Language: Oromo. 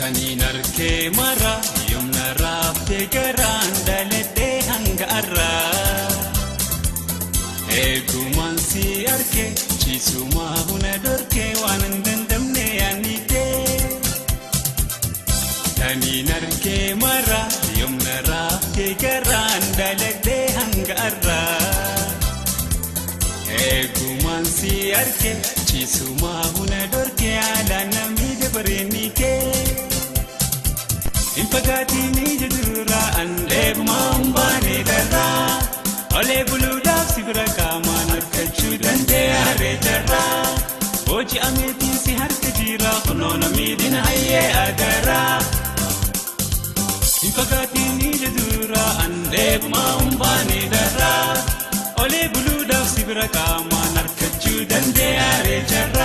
Kaninarke mara yomna rafte garanda lede hanga arra Eguman si arke chisuma huna dorke wanandandamne yanite Kaninarke mara yomna rafte garanda lede hanga arra Eguman si arke chisuma huna dorke ala namide barenike Impagati ni jadura ande mambane dara ole buluda sibra kama nakachu dande are dara oji ameti si har kajira khonona midin haye agara Impagati ni jadura ande mambane dara ole buluda sibra kama nakachu dande are dara